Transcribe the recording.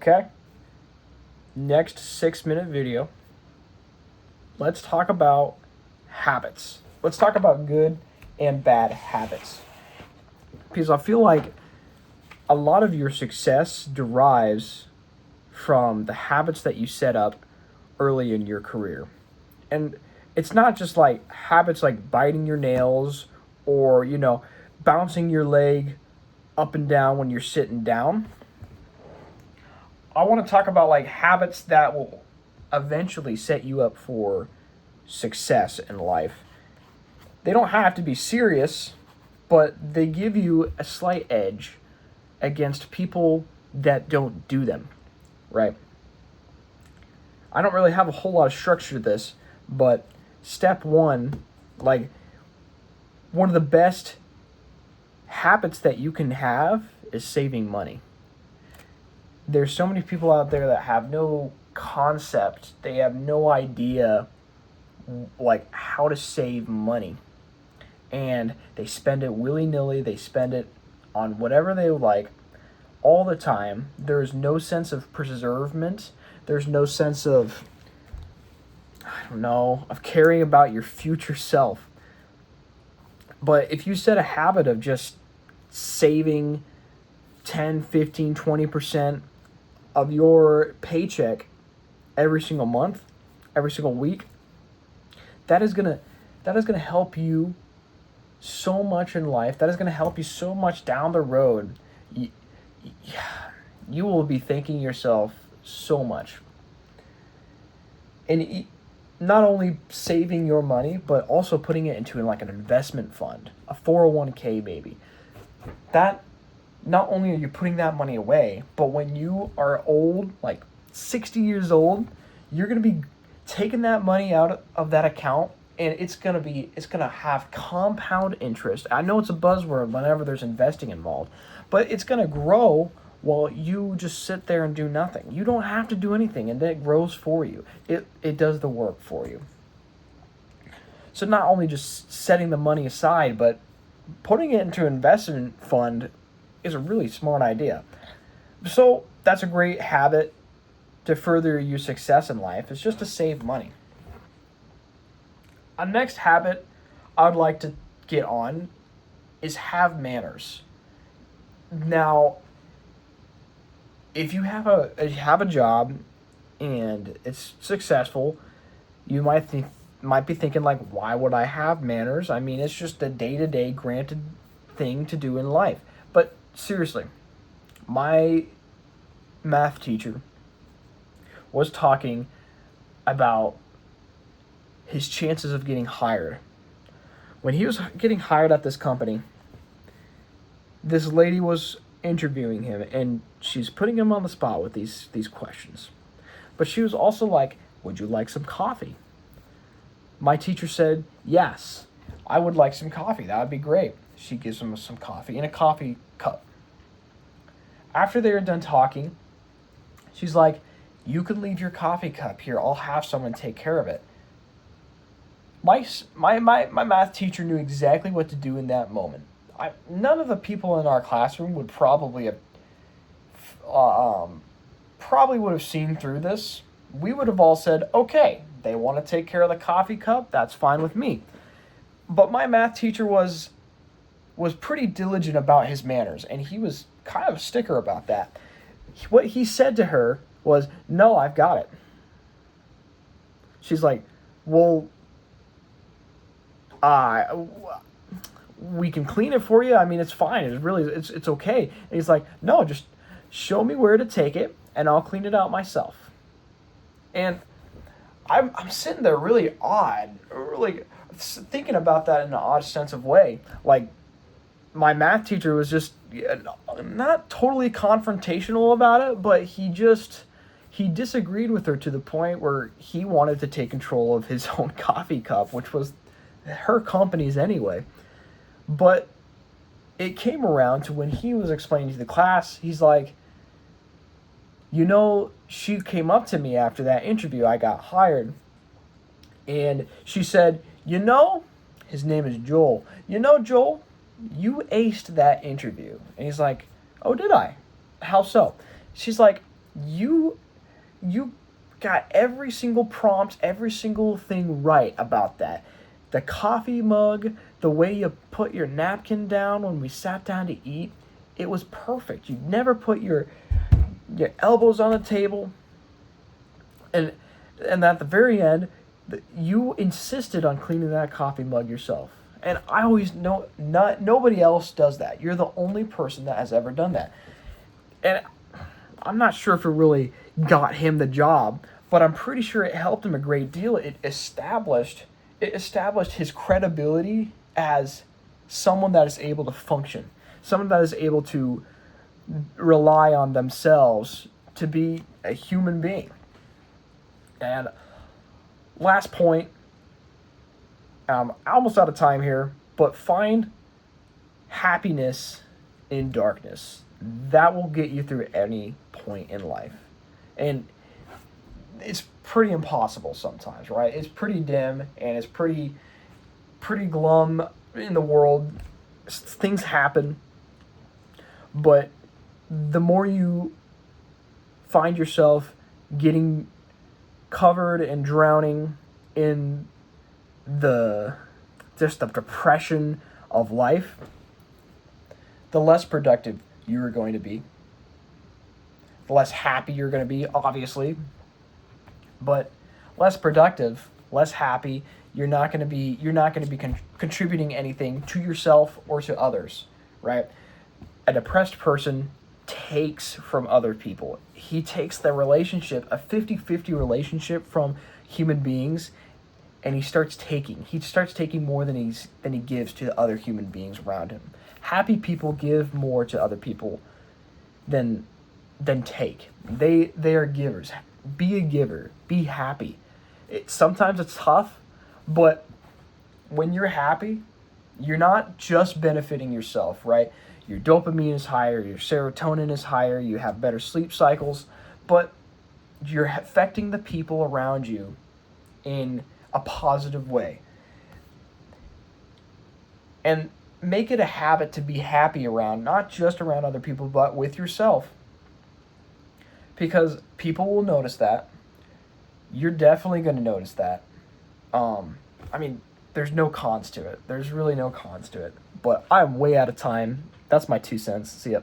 Okay? Next 6-minute video, let's talk about habits. Let's talk about good and bad habits. Because I feel like a lot of your success derives from the habits that you set up early in your career. And it's not just like habits like biting your nails or, bouncing your leg up and down when you're sitting down. I want to talk about like habits that will eventually set you up for success in life. They don't have to be serious, but they give you a slight edge against people that don't do them, right? I don't really have a whole lot of structure to this, but step one, like one of the best habits that you can have is saving money. There's so many people out there that have no concept, they have no idea like how to save money. And they spend it willy-nilly, they spend it on whatever they like all the time. There's no sense of preservement. There's no sense of, of caring about your future self. But if you set a habit of just saving 10, 15, 20% of your paycheck every single month, every single week, that is gonna help you so much in life. That is gonna help you so much down the road. You will be thanking yourself so much. And not only saving your money, but also putting it into like an investment fund, a 401k maybe. That, not only are you putting that money away, but when you are old, like 60 years old, you're going to be taking that money out of that account, and it's going to have compound interest. I know it's a buzzword whenever there's investing involved, but it's going to grow while you just sit there and do nothing. You don't have to do anything, and it grows for you. It does the work for you. So not only just setting the money aside, but putting it into an investment fund is a really smart idea. So that's a great habit to further your success in life, is just to save money. A next habit I would like to get on is have manners. Now, if you have a job and it's successful, you might be thinking like, why would I have manners? I mean, it's just a day-to-day granted thing to do in life. But seriously, my math teacher was talking about his chances of getting hired. When he was getting hired at this company, this lady was interviewing him, and she's putting him on the spot with these questions. But she was also like, would you like some coffee? My teacher said, yes, I would like some coffee. That would be great. She gives him some coffee in a coffee cup. After they were done talking, she's like, you can leave your coffee cup here. I'll have someone take care of it. My math teacher knew exactly what to do in that moment. None of the people in our classroom would probably have seen through this. We would have all said, okay, they want to take care of the coffee cup, that's fine with me. But my math teacher was pretty diligent about his manners, and he was kind of a sticker about that. What he said to her was, no, I've got it. She's like, well, we can clean it for you. I mean, it's fine. It's okay. And he's like, no, just show me where to take it, and I'll clean it out myself. And I'm sitting there really odd, really thinking about that in an odd sense of way. Like, my math teacher was just not totally confrontational about it, but he disagreed with her to the point where he wanted to take control of his own coffee cup, which was her company's anyway. But it came around to when he was explaining to the class, he's like, she came up to me after that interview. I got hired. And she said, his name is Joel. Joel, you aced that interview. And he's like, oh, did I? How so? She's like, you got every single prompt, every single thing right about that. The coffee mug, the way you put your napkin down when we sat down to eat, it was perfect. You never put your elbows on the table, and at the very end, you insisted on cleaning that coffee mug yourself. And I always know nobody else does that. You're the only person that has ever done that. And I'm not sure if it really got him the job, but I'm pretty sure it helped him a great deal. It established his credibility as someone that is able to function, someone that is able to rely on themselves to be a human being. And last point, almost out of time here, but find happiness in darkness. That will get you through any point in life. And it's pretty impossible sometimes, right? It's pretty dim and it's pretty glum in the world. Things happen. But the more you find yourself getting covered and drowning in the depression of life, the less productive you're going to be, the less happy you're going to be, obviously, but less productive, less happy, you're not going to be contributing anything to yourself or to others, right? A depressed person takes from other people. He takes the relationship, a 50-50 relationship from human beings, and he starts taking more than he gives to other human beings around him. Happy people give more to other people than take. They are givers. Be a giver. Be happy. Sometimes it's tough, but when you're happy, you're not just benefiting yourself, right? Your dopamine is higher, your serotonin is higher, you have better sleep cycles, but you're affecting the people around you in a positive way. And make it a habit to be happy around, not just around other people, but with yourself. Because people will notice that. You're definitely going to notice that. There's no cons to it. There's really no cons to it. But I'm way out of time. That's my 2 cents. See ya.